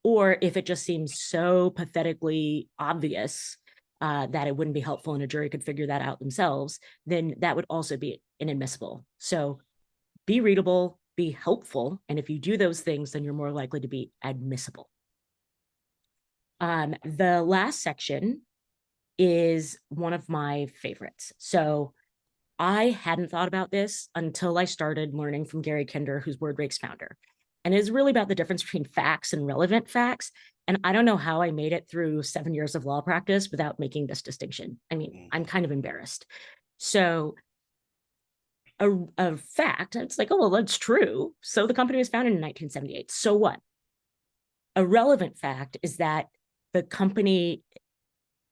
or if it just seems so pathetically obvious that it wouldn't be helpful and a jury could figure that out themselves, then that would also be inadmissible. So be readable, be helpful. And if you do those things, then you're more likely to be admissible. The last section is one of my favorites. So I hadn't thought about this until I started learning from Gary Kinder, who's WordRake's founder. And it's really about the difference between facts and relevant facts. And I don't know how I made it through 7 years of law practice without making this distinction. I mean, I'm kind of embarrassed. So a fact, it's like, oh, well, that's true. So the company was founded in 1978. So what? A relevant fact is that the company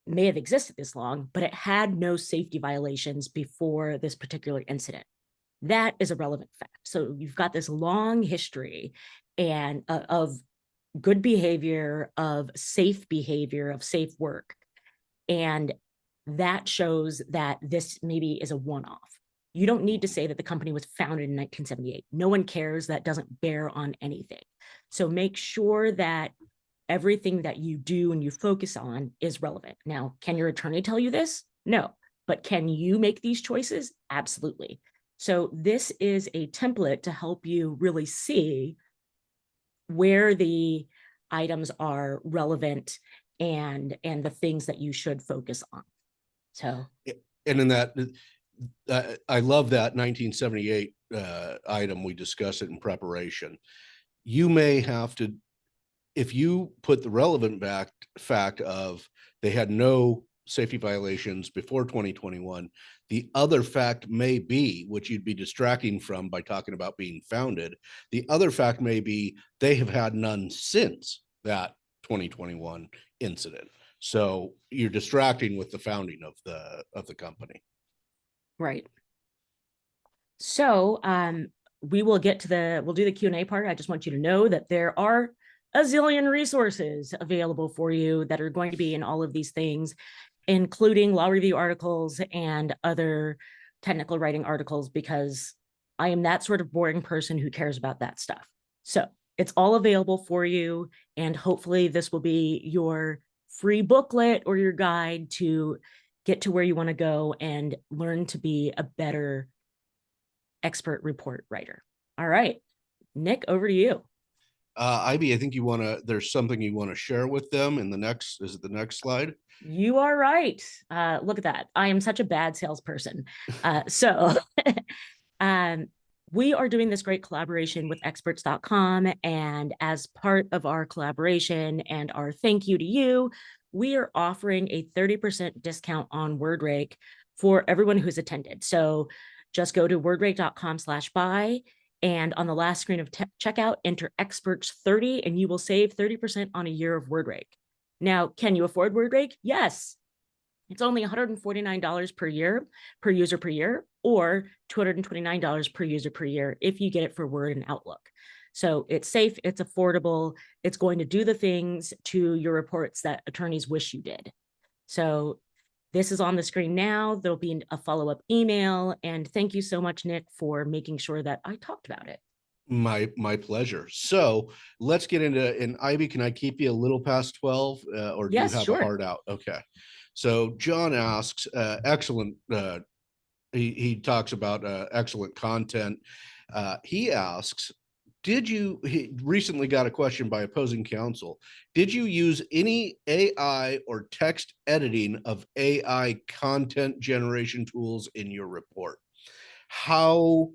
may have existed this long, but it had no safety violations before this particular incident. That is a relevant fact. So you've got this long history and of good behavior, of safe work. And that shows that this maybe is a one-off. You don't need to say that the company was founded in 1978. No one cares. That doesn't bear on anything. So make sure that everything that you do and you focus on is relevant. Now, can your attorney tell you this? No. But can you make these choices? Absolutely. So this is a template to help you really see where the items are relevant and the things that you should focus on. So, and in that, I love that 1978 item. We discussed it in preparation. You may have to, if you put the relevant fact of they had no safety violations before 2021, the other fact may be, which you'd be distracting from by talking about being founded, the other fact may be they have had none since that 2021 incident. So you're distracting with the founding of the company. right. So we will get to we'll do the Q&A part. I just want you to know that there are a zillion resources available for you that are going to be in all of these things, including law review articles and other technical writing articles, because I am that sort of boring person who cares about that stuff. So it's all available for you. And hopefully this will be your free booklet or your guide to get to where you want to go and learn to be a better expert report writer. All right, Nick, over to you. Ivy, I think there's something you want to share with them in the next, is it the next slide? You are right. Look at that. I am such a bad salesperson. So we are doing this great collaboration with Experts.com. And as part of our collaboration and our thank you to you, we are offering a 30% discount on WordRake for everyone who's attended. So just go to WordRake.com/buy. And on the last screen of checkout, enter Experts30 and you will save 30% on a year of WordRake. Now, can you afford WordRake? Yes. It's only $149 per year, per user per year, or $229 per user per year if you get it for Word and Outlook. So it's safe, it's affordable, it's going to do the things to your reports that attorneys wish you did. So this is on the screen now. There'll be a follow-up email. And thank you so much, Nick, for making sure that I talked about it. My pleasure. So let's get into, and Ivy, can I keep you a little past 12, or do you Yes, have a sure. hard out? Okay. So John asks, excellent, he talks about excellent content. He asks, he recently got a question by opposing counsel. Did you use any AI or text editing of AI content generation tools in your report? How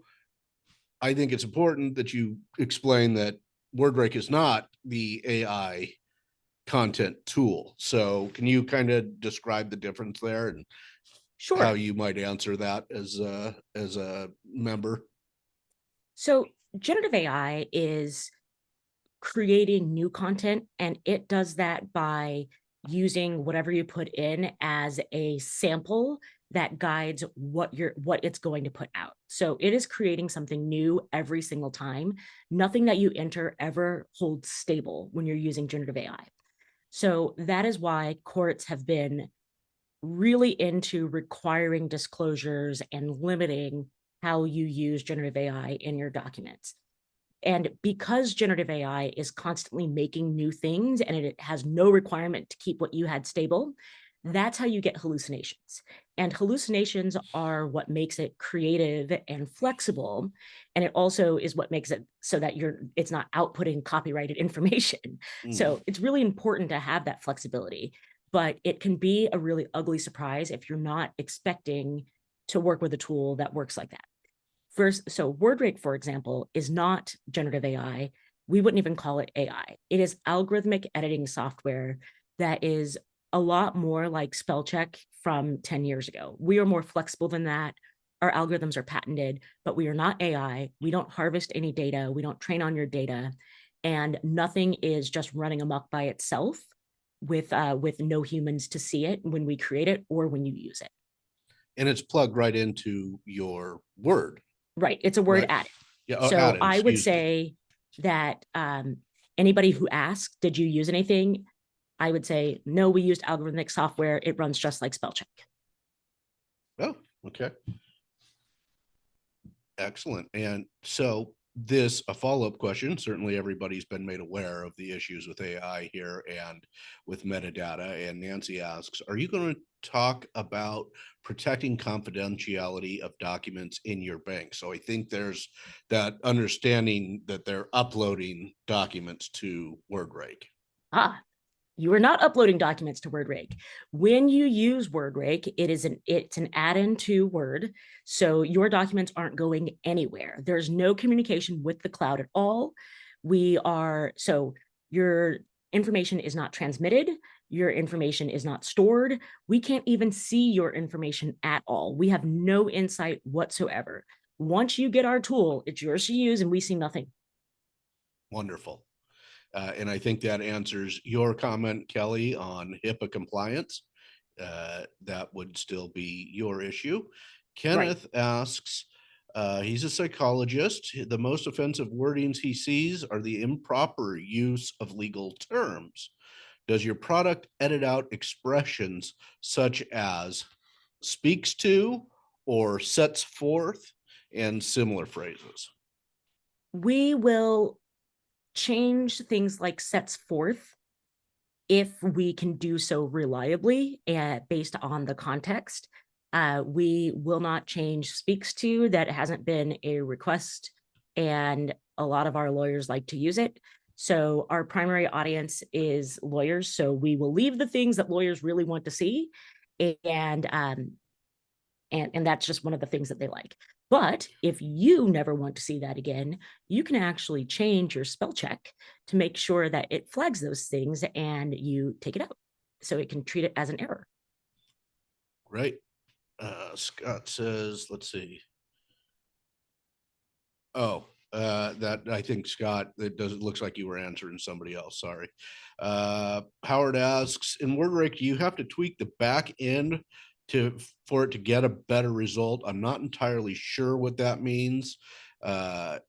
I think it's important that you explain that WordRake is not the AI content tool. So can you kind of describe the difference there and how Sure. you might answer that as a member? So generative AI is creating new content, and it does that by using whatever you put in as a sample that guides what it's going to put out. So it is creating something new every single time. Nothing that you enter ever holds stable when you're using generative AI. So that is why courts have been really into requiring disclosures and limiting how you use generative AI in your documents. And because generative AI is constantly making new things and it has no requirement to keep what you had stable, that's how you get hallucinations. And hallucinations are what makes it creative and flexible. And it also is what makes it so that it's not outputting copyrighted information. Mm. So it's really important to have that flexibility, but it can be a really ugly surprise if you're not expecting to work with a tool that works like that. First, so WordRake, for example, is not generative AI. We wouldn't even call it AI. It is algorithmic editing software that is a lot more like spell check from 10 years ago. We are more flexible than that. Our algorithms are patented, but we are not AI. We don't harvest any data. We don't train on your data. And nothing is just running amok by itself with no humans to see it when we create it or when you use it. And it's plugged right into your Word, Right. It's a word right? added. Yeah, So added, I would excuse me. say that anybody who asks, did you use anything? I would say, no, we used algorithmic software. It runs just like spell check. Oh, okay. Excellent. And so this a follow-up question. Certainly everybody's been made aware of the issues with AI here and with metadata. And Nancy asks, are you going to talk about protecting confidentiality of documents in your bank? So I think there's that understanding that they're uploading documents to WordRake. Ah, you are not uploading documents to WordRake. When you use WordRake, it's an add-in to Word, so your documents aren't going anywhere. There's no communication with the cloud at all. So your information is not transmitted, your information is not stored. We can't even see your information at all. We have no insight whatsoever. Once you get our tool, it's yours to use, and we see nothing. Wonderful. And I think that answers your comment, Kelly, on HIPAA compliance. That would still be your issue. Right. Kenneth asks, he's a psychologist. The most offensive wordings he sees are the improper use of legal terms. Does your product edit out expressions such as speaks to or sets forth and similar phrases? We will change things like sets forth if we can do so reliably and based on the context. We will not change speaks to that hasn't been a request, and a lot of our lawyers like to use it. So our primary audience is lawyers. So we will leave the things that lawyers really want to see, and and that's just one of the things that they like. But if you never want to see that again, you can actually change your spell check to make sure that it flags those things and you take it out so it can treat it as an error. Right. Scott says, let's see. Oh, that I think Scott, it does, it looks like you were answering somebody else. Sorry. Howard asks, in WordRake, do you have to tweak the back end for it to get a better result? I'm not entirely sure what that means. Uh,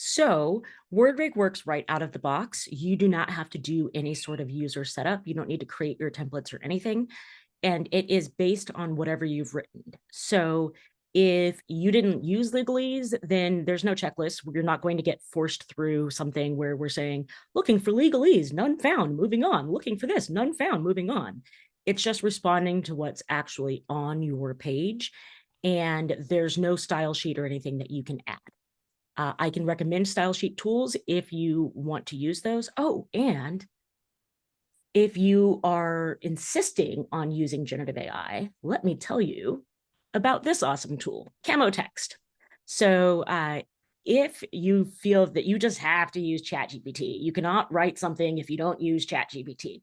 So WordRake works right out of the box. You do not have to do any sort of user setup. You don't need to create your templates or anything. And it is based on whatever you've written. So if you didn't use legalese, then there's no checklist. You're not going to get forced through something where we're saying, looking for legalese, none found, moving on, looking for this, none found, moving on. It's just responding to what's actually on your page. And there's no style sheet or anything that you can add. I can recommend style sheet tools if you want to use those. Oh, and if you are insisting on using generative AI, let me tell you about this awesome tool, Camo Text. So if you feel that you just have to use ChatGPT, you cannot write something if you don't use ChatGPT,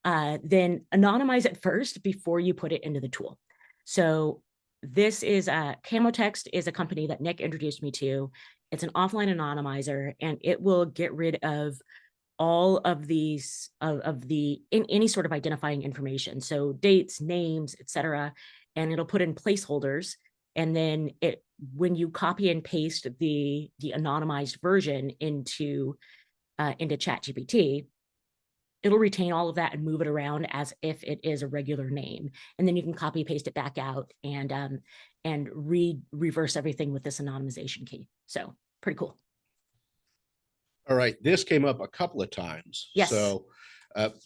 then anonymize it first before you put it into the tool. So this is Camo Text is a company that Nick introduced me to. It's an offline anonymizer, and it will get rid of all of these in any sort of identifying information, so dates, names, etc., and it'll put in placeholders, and then when you copy and paste the anonymized version into ChatGPT, it'll retain all of that and move it around as if it is a regular name, and then you can copy paste it back out and reverse everything with this anonymization key. So pretty cool. All right, this came up a couple of times. Yes. So,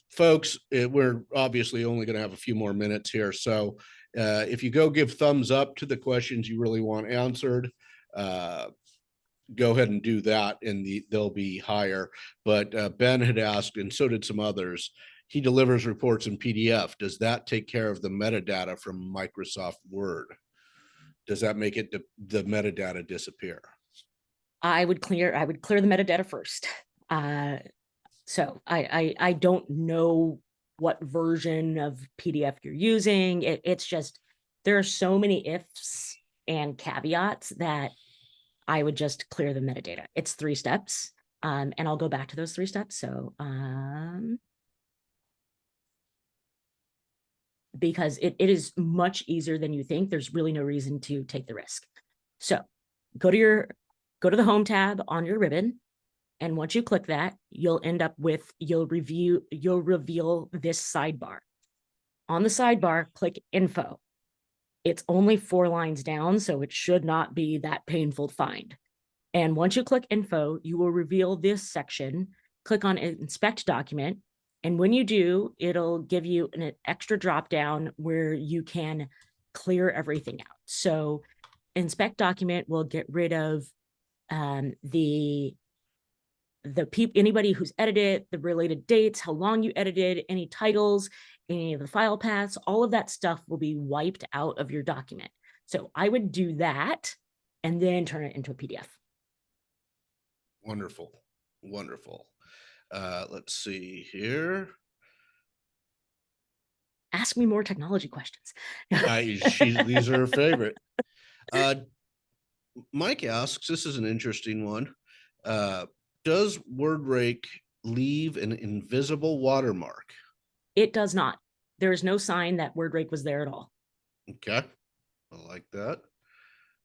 folks, we're obviously only going to have a few more minutes here. So, if you go give thumbs up to the questions you really want answered, go ahead and do that, and they'll be higher. But Ben had asked, and so did some others. He delivers reports in PDF. Does that take care of the metadata from Microsoft Word? Does that make it the metadata disappear? I would clear the metadata first. So I don't know what version of PDF you're using. It's just, there are so many ifs and caveats that I would just clear the metadata. It's 3 steps. And I'll go back to those 3 steps. So because it is much easier than you think. There's really no reason to take the risk. So go to the home tab on your ribbon. And once you click that, you'll end up with, you'll reveal this sidebar. On the sidebar, click info. It's only 4 lines down, so it should not be that painful to find. And once you click info, you will reveal this section. Click on inspect document. And when you do, it'll give you an extra drop down where you can clear everything out. So inspect document will get rid of anybody who's edited, the related dates, how long you edited, any titles, any of the file paths, all of that stuff will be wiped out of your document. So I would do that and then turn it into a PDF. Wonderful. Wonderful. Let's see here. Ask me more technology questions. These are her favorite. Mike asks, this is an interesting one. Does WordRake leave an invisible watermark? It does not. There is no sign that WordRake was there at all. Okay. I like that.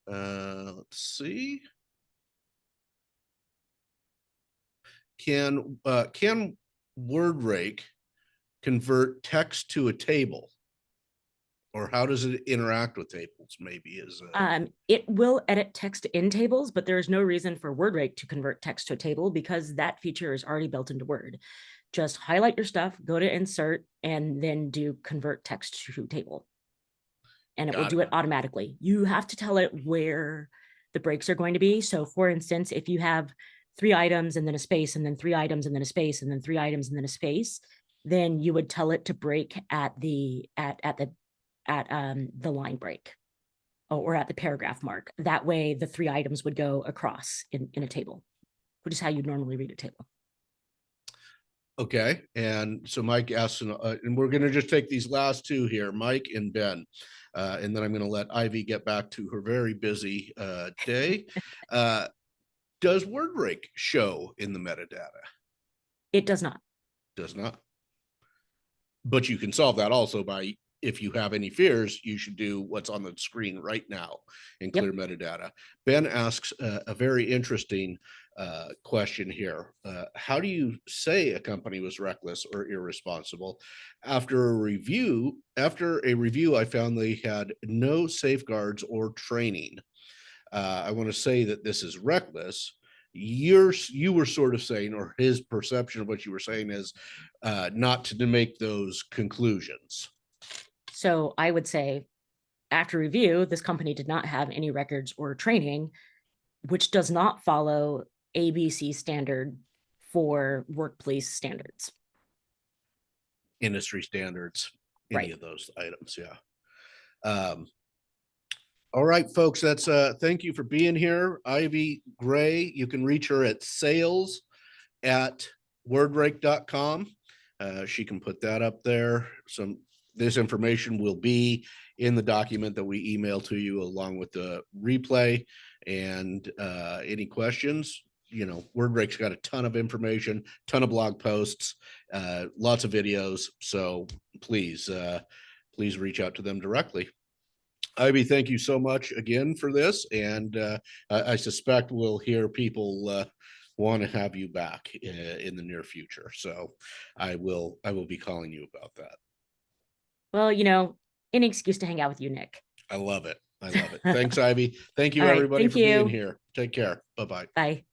Let's see. Can WordRake convert text to a table? Or how does it interact with tables? Maybe it will edit text in tables, but there is no reason for WordRake to convert text to a table because that feature is already built into Word. Just highlight your stuff, go to insert, and then do convert text to table. And it will do it automatically. You have to tell it where the breaks are going to be. So for instance, if you have 3 items and then a space, and then 3 items and then a space, and then 3 items and then a space, then you would tell it to break at the line break or at the paragraph mark. That way the 3 items would go across in a table, which is how you normally read a table. Okay. And so Mike asks, and we're going to just take these last 2 here, Mike and Ben. And then I'm going to let Ivy get back to her very busy day. Does WordRake show in the metadata? It does not. Does not. But you can solve that also by, if you have any fears, you should do what's on the screen right now and clear metadata. Ben asks a very interesting, question here. How do you say a company was reckless or irresponsible? After a review, I found they had no safeguards or training. I want to say that this is reckless. You were sort of saying, or his perception of what you were saying is not to make those conclusions. So I would say, after review, this company did not have any records or training, which does not follow ABC standard for workplace standards. Industry standards, any Right. of those items. Yeah. Um, all right, folks, that's thank you for being here. Ivy Gray, you can reach her at sales@wordrake.com. She can put that up there. This information will be in the document that we email to you along with the replay. And any questions, WordRake's got a ton of information, ton of blog posts, lots of videos. So please reach out to them directly. Ivy, thank you so much again for this. And I suspect we'll hear people want to have you back in the near future. So I will be calling you about that. Well, any excuse to hang out with you, Nick. I love it. I love it. Thanks, Ivy. Thank All you, right. everybody, Thank for being you. here. Take care. Bye-bye. Bye.